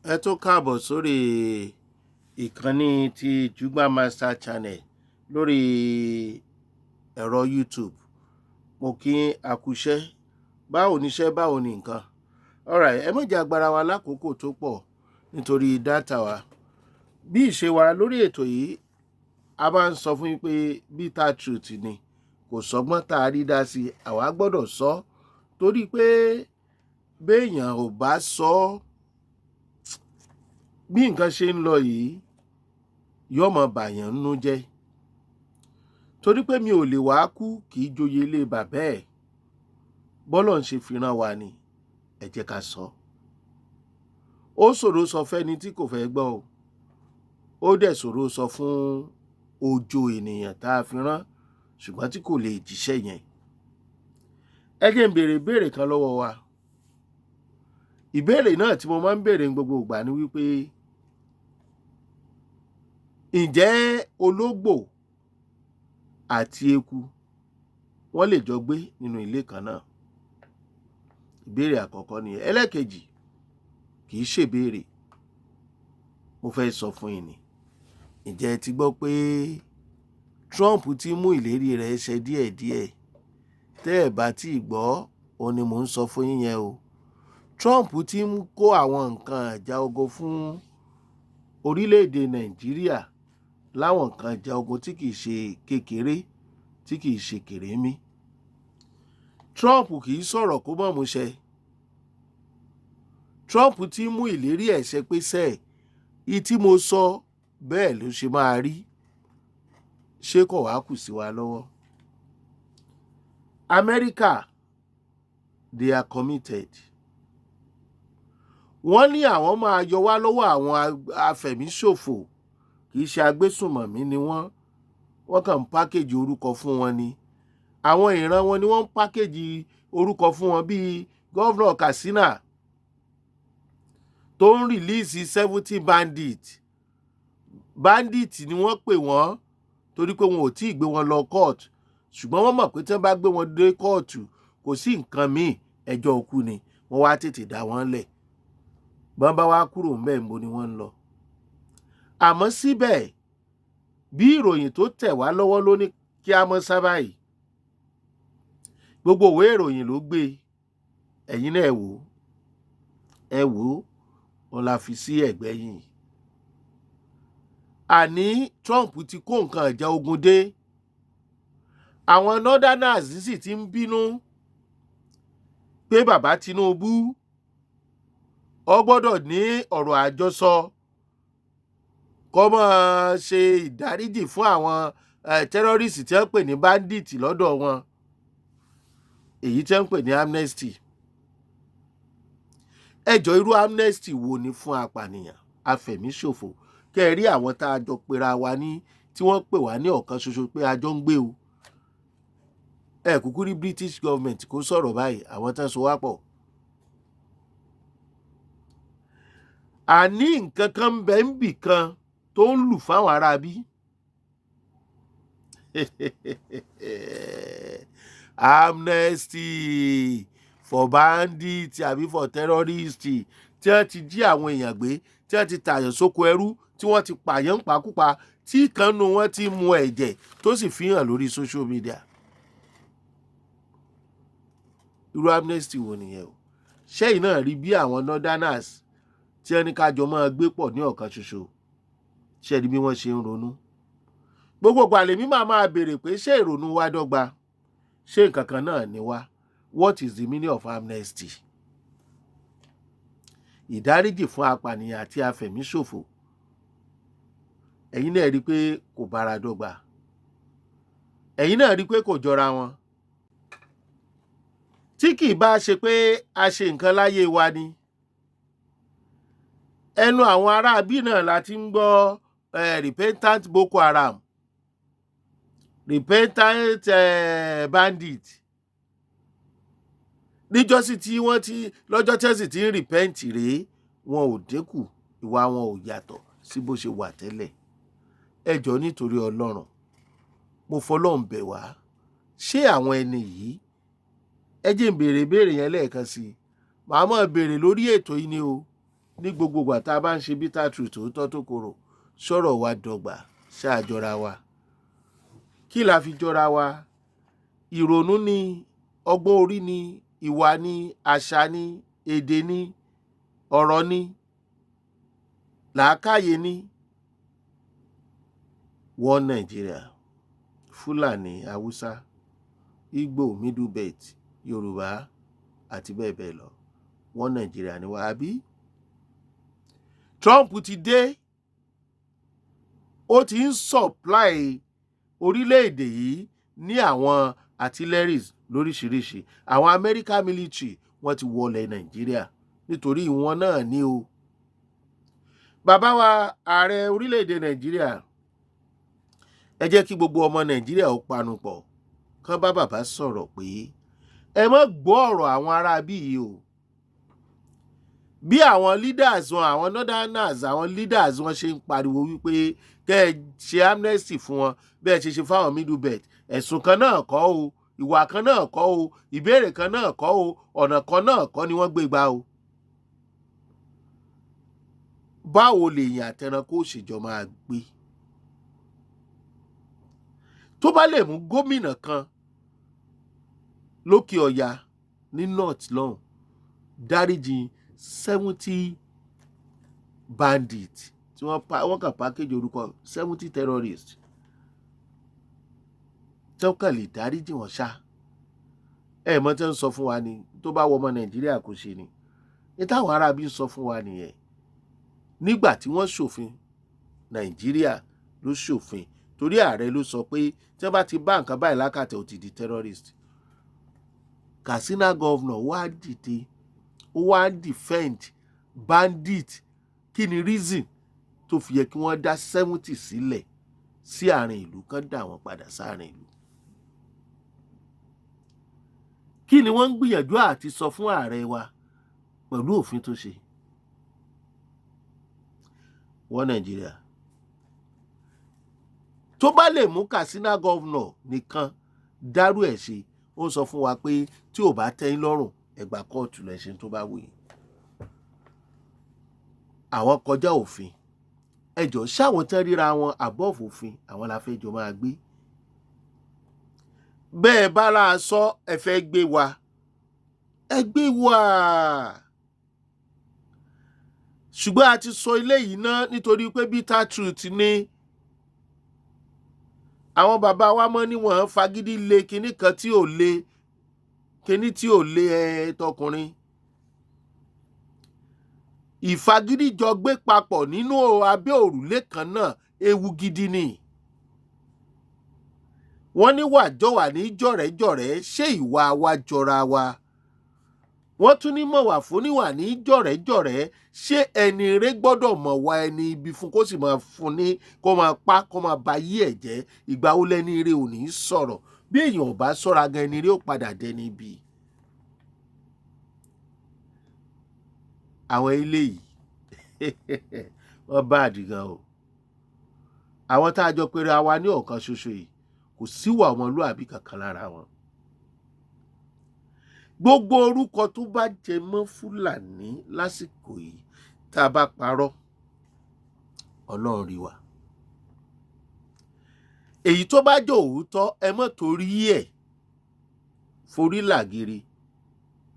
Ẹ tún káàbọ̀ sórí ìkànnì ti Jugba Master Channel lórí ẹ̀rọ YouTube. Mo kí akúṣẹ́. Báwo níṣẹ́, báwo ni nǹkan? Alright, ẹ má jẹ́ agbára wa lákòókò tó pọ̀ nítorí dátà wa. Bí ìṣe wa lórí ètò yìí, a máa ń sọ fún yín pé bitter truth ni. Kò sọ́gbọ́n tá a rí dá sí, àwa gbọ́dọ̀ sọ. Torí pé béèyàn ò bá sọ bí nǹkan ṣe ń lọ yìí, yóò máa bàyàn nínú jẹ́. Torí pé mi ò lè wá kú kì í joyè ilé bàbá ẹ̀. Bọ́lọ́run ṣe fi rán wa ni, ẹ jẹ́ ká sọ. Ó ṣòro sọ fẹ́ni tí kò fẹ́ gbọ́ o. Ó dẹ̀ ṣòro sọ fún ojo ènìyàn tá a fi rán ṣùgbọ́n tí kò lè jíṣẹ́ yẹn. Ẹ jẹ́ n béèrè ìbéèrè kan lọ́wọ́ wa. Ìbéèrè náà tí mo máa ń béèrè ní gbogbo ìgbà ni wípé ǹjẹ́ ológbò àti eku wọ́n lè jọ gbé nínú ilé kan náà? Ìbéèrè àkọ́kọ́ nìyẹn. Ẹlẹ́kejì kì í ṣèbéèrè. Mo fẹ́ sọ fún yín ni. Ǹjẹ́ ẹ ti gbọ́ pé Trump ti mú ìlérí rẹ̀ ṣẹ díẹ̀díẹ̀? Tẹ́ ẹ̀ bá tí ì gbọ́, òun ni mò ń sọ fún yín yẹn o. Trump ti ń kó àwọn nǹkan ìjà ogun fún orílẹ̀-èdè Nàìjíríà láwọn nǹkan ìjà ogun tí kì í ṣe kékeré, tí kì í ṣe kèrémí. Trump kì í sọ̀rọ̀ kó má múṣẹ. Trump ti mú ìlérí ẹ̀ ṣẹ pé sẹ́ẹ̀, ìyí tí mo sọ bẹ́ẹ̀ ló ṣe máa rí. Ṣé kò wá kù sí wa lọ́wọ́? America, they are committed. Wọ́n ní àwọn máa yọ wá lọ́wọ́ àwọn afẹ̀míṣòfò. Kì í ṣe agbésùnmọ̀mí ni wọ́n kàn ń pákéjì orúkọ fún wọn ni. Àwọn ìran wọn ni wọ́n ń pákéjì orúkọ fún wọn bíi gọ́vnọ̀ Katsina tó ń rìlíìsì 70 bandit. Bandit ni wọ́n pè wọ́n torí pé wọn ò tí ì gbé wọn lọ court. Ṣùgbọ́n wọ́n mọ̀ pé tí wọ́n bá gbé wọn dé kóòtù kò sí nǹkan míì, ẹjọ́ òkú ni. Wọ́n wá tètè dá wọn lẹ̀. Bọ́n bá wá kúrò ńbẹ̀ níbo ni wọ́n ń lọ? Àmọ́ síbẹ̀, bí ìròyìn tó tẹ̀ wá lọ́wọ́ ló ní kí a mọ́ sábà yìí. Gbogbo ìwé ìròyìn ló gbé. Ẹ̀yin náà ẹ wò ó, òun la fi sí ẹ̀gbẹ́ yìí. Àní Trump ti kó nǹkan ìjà ogun dé. Àwọn northerners sì ti ń bínú pé bàbá Tinubu ó gbọ́dọ̀ ní ọ̀rọ̀ àjọsọ kó máa ṣe ìdáríjì fún àwọn terrorist tí wọ́n pè ní bandit lọ́dọ̀ wọn, èyí tí wọ́n pè ní amnesty. Ẹjọ́ irú amnesty wo ni fún apànìyàn, afẹ̀míṣòfò? Kẹ́ ẹ rí àwọn tá a jọ pera wa ní tí wọ́n pè wá ní ọ̀kan ṣoṣo pé a jọ ń gbé o. Ẹ kúkú rí British government kó sọ̀rọ̀ báyìí, àwọn tán so wá pọ̀. Àní nǹkan kan ń bẹ níbì kan tó ń lù fáwọn ará bí. Amnesty for bandit àbí for terrorist tí wọ́n ti jí àwọn èèyàn gbé, tí wọ́n ti tààyàn sóko ẹrú, tí wọ́n ti pààyàn pàkúpa, tí ìkànnù wọn ti mu ẹ̀jẹ̀ tó sì fi hàn lórí social media. Irú amnesty wo nìyẹn o? Ṣẹ́yìn náà rí bí àwọn northerners tí ẹni kájọ máa gbé pọ̀ ní ọ̀kan ṣoṣo, ṣe rí bí wọ́n ṣe ń ronú. Gbogbo ìgbà lèmi máa béèrè pé ṣé ìrònú wa dọ́gba? Ṣé nǹkan kan náà ni wá? What is the meaning of amnesty? Ìdáríjì fún apànìyàn àti afẹ̀míṣòfò. Ẹ̀yin náà rí pé kò bára dọ́gba. Ẹ̀yin náà rí pé kò jọra wọn. Tí kì í bá ṣe pé a ṣe nǹkan láyé wa ni, ẹnu àwọn ará bí náà la ti ń gbọ́ repentant Boko Haram, repentant bandit. Níjọ́sí tí wọ́n ti lọ́jọ́ tẹ́sì tí ń repent rèé, wọn ò dínkù, ìwà wọn ò yàtọ̀ sí bó ṣe wà tẹ́lẹ̀. Ẹ jọ̀ọ́ nítorí Ọlọ́run, mo fọlọ́run bẹ̀ wá. Ṣé àwọn ẹni yìí, ẹ jẹ́ n béèrè ìbéèrè yẹn lẹ́ẹ̀kan sí i. Màá máa béèrè lórí ètò yìí ni o. ní gbogbo ìgbà tá a bá ń ṣe bitter truth òótọ́ tó korò sọ̀rọ̀ wa dọ́gba ṣáàjọra wa. Kí la fi jọra wa? Ìrònú ni, ọgbọ́n orí ni, ìwà ni, àṣà ni, èdè ni, ọ̀rọ̀ ni, làákàyè ni. Wọ́n Nàìjíríà, Fúlàní, Haúsá, Ìgbò, Middle Belt, Yorùbá àti bẹ́ẹ̀ bẹ́ẹ̀ lọ. Wọ́n Nàìjíríà ni wá, àbí? Trump ti dé, ó ti ń supply orílẹ̀-èdè yìí ní àwọn artilleries lóríṣiríṣi. Àwọn American military wọ́n ti wọlé Nàìjíríà nítorí wọn náà ní o. Bàbá wa ààrẹ orílẹ̀-èdè Nàìjíríà, ẹ jẹ́ kí gbogbo ọmọ Nàìjíríà ó panupọ̀ kán bá bàbá sọ̀rọ̀ pé ẹ má gbọ́ ọ̀rọ̀ àwọn ará bí yìí o. Bí àwọn leaders wọn, àwọn northerners, àwọn leaders wọn ṣe ń pariwo wípé kẹ́ ẹ ṣe amnesty fún wọn bẹ́ẹ̀ ṣe fáwọn Middle Belt, ẹ̀sùn kan náà kọ́ o, ìwà kan náà kọ́ o, ìbéèrè kan náà kọ́ o, ọ̀nà kan náà kọ́ ni wọ́n gbé gbà o. Báwo lèèyàn àtẹranko òṣèjọ máa gbé? Tó bá lè mú gómìnà kan lókè ọya ní north lọ́hùn dáríjì 70 bandit tí wọ́n kàn package orúkọ 70 terrorists tó kàn lè dáríjì wọ́n ṣá. Mọ̀ tí ń sọ fún wa ni, tó bá wọ ọmọ Nàìjíríà kò ṣe ni. Ní táwọn arábí ń sọ fún wa nìyẹn. Nígbà tí wọ́n ṣòfin, Nàìjíríà ló ṣòfin torí ààrẹ ló sọ pé tí wọ́n bá ti bá nǹkan báyìí lákàtà ó ti di terrorist. Katsina governor wá dìde, ó wá defend bandit. Kí ni reason tó fi yẹ kí wọ́n dá 70 sílẹ̀ sí àárín ìlú, kán dà wọ́n padà sáàrin ìlú? Kí ni wọ́n ń gbìyànjú àti sọ fún ààrẹ wa pẹ̀lú òfin tó ṣe? Wọ́n Nàìjíríà, tó bá lè mú Katsina governor nìkan dárú ẹ̀ ṣe, ó sọ fún wa pé tí ò bá tẹ́yín lọ́rùn ẹ gbà kóòtù lọ ṣe tó bá wù yín. Àwọn kọjá òfin. Ẹjọ́ ṣáwọn tán ríra wọn above òfin, àwọn la fẹ́ jọ máa gbé. Bẹ́ẹ̀ bá láà sọ ẹ fẹ́ gbé wa, ẹ gbé wa. Ṣùgbọ́n a ti sọ eléyìí náà nítorí pé bitter truth ni. Àwọn bàbá wa mọ́ ní wọ́n fagídí lé kinní kan tí ò le, kinní tí ò le tọkùnrin. Ìfagídí jọ gbé papọ̀ nínú abẹ́ òrùlé kan náà ewu gidi ni. Wọ́n ní wàjọ́ wà ní jọ̀rẹ́jọ̀rẹ́, ṣé ìwà wa jọra wa? Wọ́n tún ní mọ̀ wà fún níwà ní jọ̀rẹ́jọ̀rẹ́, ṣé ẹni rere gbọ́dọ̀ mọ̀ wá ẹni ibi fún kó sì máa fún ní, kó máa pa, kó máa ba yí ẹ̀ jẹ́? Ìgbà wo lẹni rere ò ní sọ̀rọ̀? Bí èèyàn ò bá ṣọ́ra gan, ẹni rere ó padà dẹni ibi. Àwọn eléyìí wọ́n bá àdìgàn o. Àwọn tá a jọ pera wa ní ọ̀kan ṣoṣo yìí kò síwà ọmọlúàbí kankan lára wọn. Gbogbo orúkọ tó bá jẹ mọ́ Fúlàní lásìkò yìí, tá a bá parọ́, Ọlọ́run rí wa. Èyí tó bá jẹ́ òótọ́, ẹ mọ́ torí ẹ̀ forí làgiri,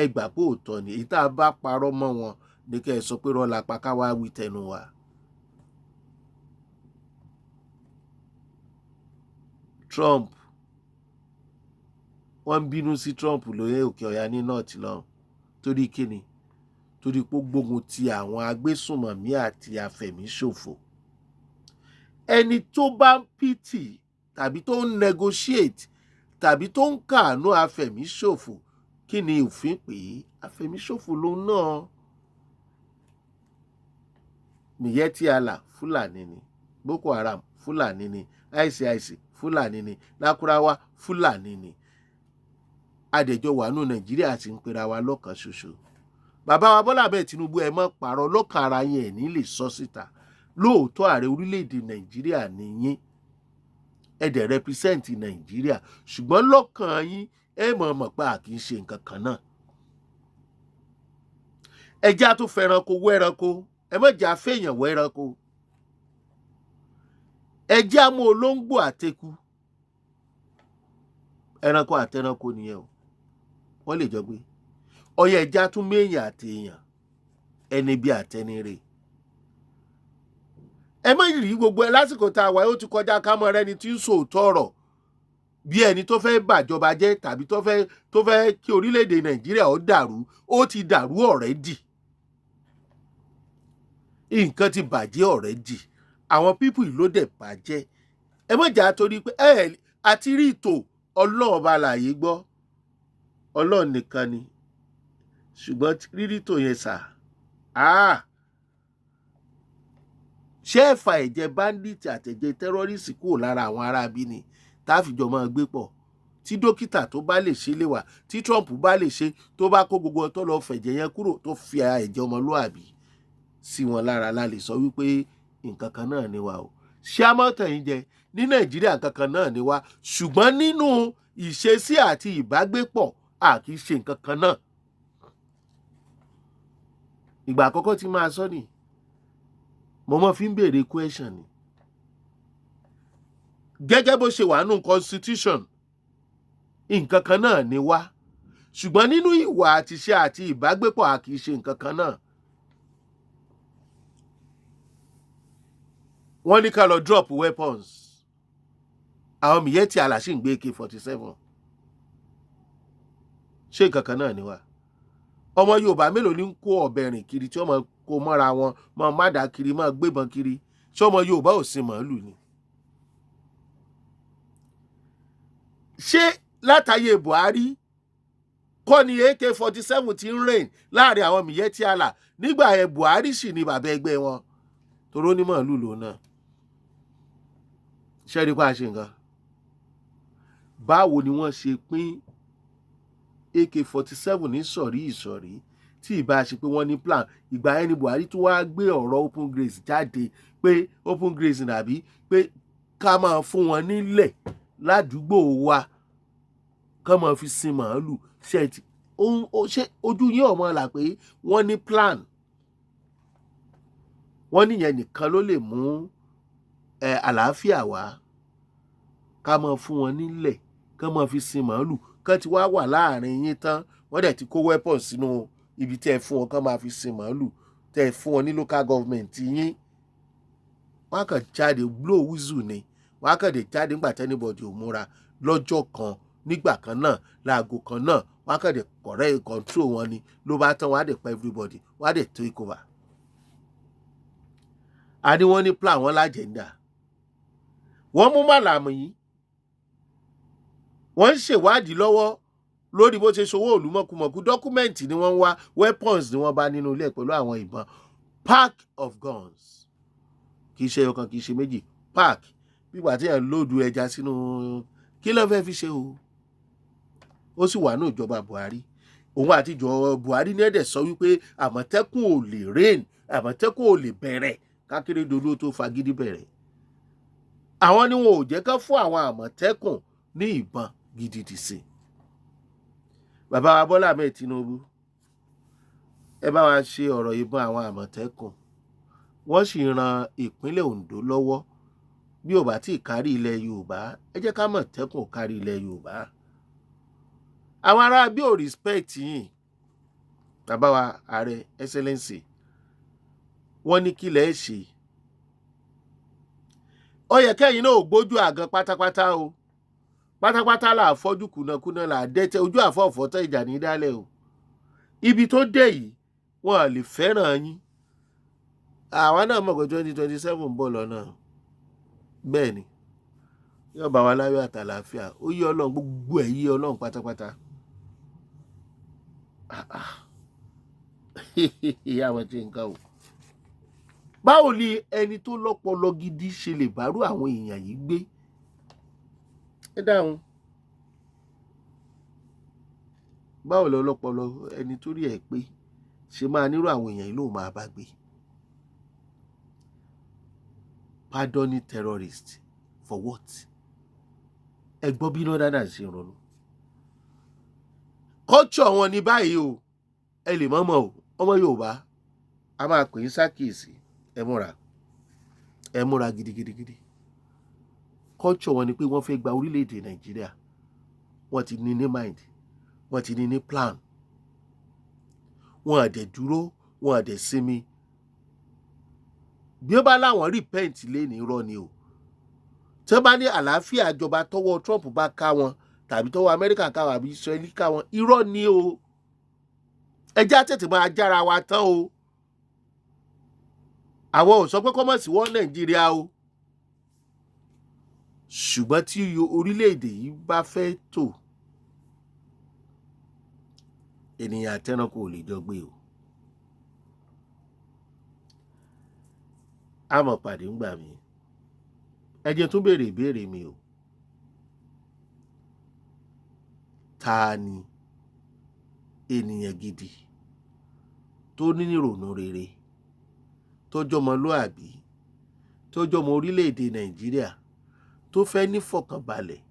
ẹ gbà pé òótọ́ ni. Èyí tá a bá parọ́ mọ́ wọn ní kẹ́ ẹ sọ pé rọ́ la pa, ká wá wí tẹnu wa. Trump, wọ́n ń bínú sí Trump lóyè òkè ọ̀yà ní north lọ́hùn torí kíni? Torí pé ó gbógun ti àwọn agbésùnmọ̀mí àti afẹ̀míṣòfò. Ẹni tó bá ń pìtì tàbí tó ń negotiate tàbí tó ń kàánú afẹ̀míṣòfò, kí ni òfin pè é? Afẹ̀míṣòfò lòun náà. Miyetti Allah Fúlàní ni, Boko Haram Fúlàní ni, ICIC Fúlàní ni, Lakurawa Fúlàní ni. Adẹ̀jọ wà nù Nàìjíríà ti ń pera wa lọ́kan ṣoṣo. Bàbá wa Bọ́lá Ahmed Tinubu, ẹ má parọ́, lọ́kàn ara yín ẹ̀ ní lè sọ síta. Lóòótọ́ ààrẹ orílẹ̀-èdè Nàìjíríà ni yín, ẹ dẹ̀ represent Nàìjíríà, ṣùgbọ́n lọ́kàn yín ẹ mọ̀ pé a kì í ṣe nǹkan kan náà. ẹjẹ́ á tún fẹ́ranko wọ ẹranko, ẹ má jẹ́ àfẹ́yàn wọ ẹranko. ẹjẹ́ á mú olóńgbò àteku, ẹranko àtẹranko nìyẹn o, wọ́n lè jọ gbé. ọyẹ ẹjẹ́ á tún méèyàn àtèèyàn, ẹni bí àtẹnire. ẹ má rí gbogbo ẹ lásìkò tá a wà ó ti kọjá ká mọ ẹni tí ń sòótọ́ ọ̀rọ̀ bí ẹni tó fẹ́ bàjọba jẹ́ tàbí tó fẹ́ kí orílẹ̀-èdè Nàìjíríà ó dàrú. Ó ti dàrú already. Nǹkan ti bàjẹ́ already. Àwọn pípù ló dẹ̀ bàjẹ́. ẹ má jà torí pé àti rí ìtò Ọlọ́run ọba àlàyé gbọ́, Ọlọ́run nìkan ni, ṣùgbọ́n rírí tò yẹn sà ṣé ẹ̀fà ẹ̀jẹ̀ bandit àtẹ̀jẹ̀ terrorist kúrò lára àwọn aráabí ni táfìjọ máa gbé pọ̀. Tí dókítà tó bá lè ṣe lè wà, tí Trump bá lè ṣe, tó bá kó gbogbo ọtọ́ lọ fẹ̀jẹ̀ yẹn kúrò, tó fi ẹ̀jẹ̀ ọmọlúàbí sí wọn lára, la lè sọ wípé nǹkan kan náà ni wa o. ṣé amọ̀tàn yín jẹ ní Nàìjíríà nǹkan kan náà ni wa, ṣùgbọ́n nínú ìṣesí àti ìbágbépọ̀ a kì í ṣe nǹkan kan náà. Ìgbà àkọ́kọ́ tí máa sọ nìyí, mo mọ́ fi ń béèrè question ni. Gẹ́gẹ́ bó ṣe wà nínú constitution, nǹkan kan náà ni wá, ṣùgbọ́n nínú ìwà àtiṣe àti ìbágbépọ̀ a kì í ṣe nǹkan kan náà. Wọ́n ní ká lọ drop weapons, àwọn Miyetti Allah ṣì ń gbé AK-47. ṣé nǹkan kan náà ni wá? Ọmọ Yorùbá mélòó ní ń kó ọ̀bẹ rìn kiri tí wọ́n máa kó mọ́ra wọn, máa mádà kiri, máa gbébọn kiri? ṣé ọmọ Yorùbá ò sin màálù ni? ṣé látàyè Buhari kọ́ ni AK-47 ti ń rìn láàrin àwọn Miyetti Allah? Nígbà yẹn Buhari sì ni bàbá ẹgbẹ́ wọn, toró ní màálù lòun náà. ṣé rí pa ṣe nǹkan? Báwo ni wọ́n ṣe pín AK-47 ní ìsọ̀rí tí ìbá ṣe pé wọ́n ní plan? Ìgbà yẹn ni Buhari tún wá gbé ọ̀rọ̀ open grace jáde, pé open grace nàbí pé ká máa fún wọn nílẹ̀ ládùúgbò wa, ká máa fi sin màálù. ṣé ojú yín ọmọ là pé wọ́n ní plan? wọ́n níyẹn nìkan ló lè mú àlàáfíà wá, ká máa fún wọn nílẹ̀, ká máa fi sin màálù. Kán ti wá wà láàrin yín tán, wọ́n dẹ̀ ti kó weapon sínú ibi tẹ́ ẹ fún wọn kán máa fi sin màálù, tẹ́ ẹ fún wọn ní local government yín. Wọ́n á kàn jáde blow whistle ni, wọ́n á kàn dé jáde nígbà tẹ́nibọ̀dì ò múra lọ́jọ́ kan nígbà kan náà láago kan náà, wọ́n á kàn dé correct control wọn ni, ló bá tán, wọ́n á dé pa everybody, wọ́n á dé take over. A ní wọ́n ní plan, wọ́n lájẹ̀ndà. Wọ́n mú Màlàmù yìí, wọ́n ń ṣèwádìí lọ́wọ́ lórí bó ṣe ṣòwò òlú mọ̀kùmọ̀kù. Dọ́kúmẹ̀ntì ni wọ́n ń wá, weapons ni wọ́n bá nínú ilé pẹ̀lú àwọn ìbọn, pack of guns. Kì í ṣe ọ̀kan, kì í ṣe méjì, pack. Bígbà tí èèyàn lóòdù ẹja sínú, kí ló fẹ́ fi ṣe o? Ó sì wà ní ìjọba Buhari. Òun àti ìjọba Buhari ní ẹ̀dẹ̀ sọ wípé Àmọ̀tẹ́kùn ò lè reign, Àmọ̀tẹ́kùn ò lè bẹ̀rẹ̀, k'Akérédolú tó fagídí bẹ̀rẹ̀. Àwọn ni wọn ò jẹ́ kán fún àwọn Àmọ̀tẹ́kùn ní ìbọn gidi dì sí. Bàbá wa Bọ́lá Ahmed Tinubu, ẹ bá wa ṣe ọ̀rọ̀ ìbọn àwọn Àmọ̀tẹ́kùn. Wọ́n sì ran ìpínlẹ̀ Ondo lọ́wọ́. Bí ò bá tí ì kárí ilẹ̀ Yorùbá, ẹ jẹ́ ká Àmọ̀tẹ́kùn ò kárí ilẹ̀ Yorùbá. Àwọn ará bí ò respect yín, bàbá wa Ààrẹ Excellency, wọ́n ní kí lẹ̀ ṣe. Ó yẹ kẹ́yìn náà ò gbójú àgan pátápátá o. Pátápátá là fọ́jú kùnàkùnà là dẹ́tẹ̀, ojú àfọ̀fọ́ tẹ́ ìjà ní dálẹ̀ o. Ibi tó dé yìí, wọn à lè fẹ́ràn yín. Àwa náà mọ̀ pé 2027 ń bọ̀ lọ́nà. Bẹ́ẹ̀ ni, yóò bá wa láyọ̀ àtàlàáfíà. Ó yí Ọlọ́run, gbogbo ẹ̀ yí Ọlọ́run pátápátá. Ìyá wọn ti nǹkan o. Báwo ni ẹni tó lọ́pọlọ gidi ṣe lè bárú àwọn èèyàn yìí gbé? Ẹ dáhùn. Báwo lọ lọ́pọlọ ẹni tó rí ẹ̀ pé ṣe máa nírú àwọn èèyàn yìí lóun máa bá gbé? Pardoning terrorist for what? Ẹ gbọ́ bí iná dáadáa ṣe ronú. Culture wọn ni báyìí o, ẹ lè mọ́mọ́ o, ọmọ Yorùbá a máa pè é sákìyèsí, ẹ múra gidigidigidi. Culture wọn ni pé wọ́n fẹ́ gba orílẹ̀-èdè Nàìjíríà, wọ́n ti ní mind, wọ́n ti ní plan, wọ́n á dẹ̀ dúró, wọ́n á dẹ̀ sinmi. Bí ó bá láwọn repent lẹ́ni irọ́ ni o. Tí wọ́n bá ní àlàáfíà ìjọba tọwọ́ Trump bá ká wọn tàbí tọwọ́ Amẹ́ríkà ká wọn àbí Israeli ká wọn, irọ́ ni o. Ẹjẹ́ á tètè máa jára wa tán o. Àwọn ò sọ pé kọ́mọ̀ sí wọ́n Nàìjíríà o. Ṣùgbọ́n tí orílẹ̀-èdè yìí bá fẹ́ tò, ènìyàn àtẹranko ò lè jọ gbé o. A mọ̀ pàdé ńgbà mí. Ẹ jẹ́ tún béèrè ìbéèrè mi o. Ta ni ènìyàn gidi tó ní ìrònú rere, tó jọmọlúàbí, tó jọmọ orílẹ̀-èdè Nàìjíríà, tó fẹ́ ní fọkànbalẹ̀,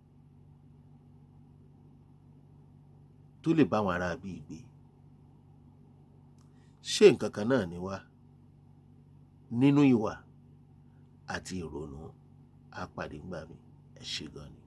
tó lè bá wọn ará bí gbé? Ṣé nǹkan kan náà ni wá nínú ìwà àti ìrònú? A pàdé ńgbà mí. Ẹ ṣé gan ni.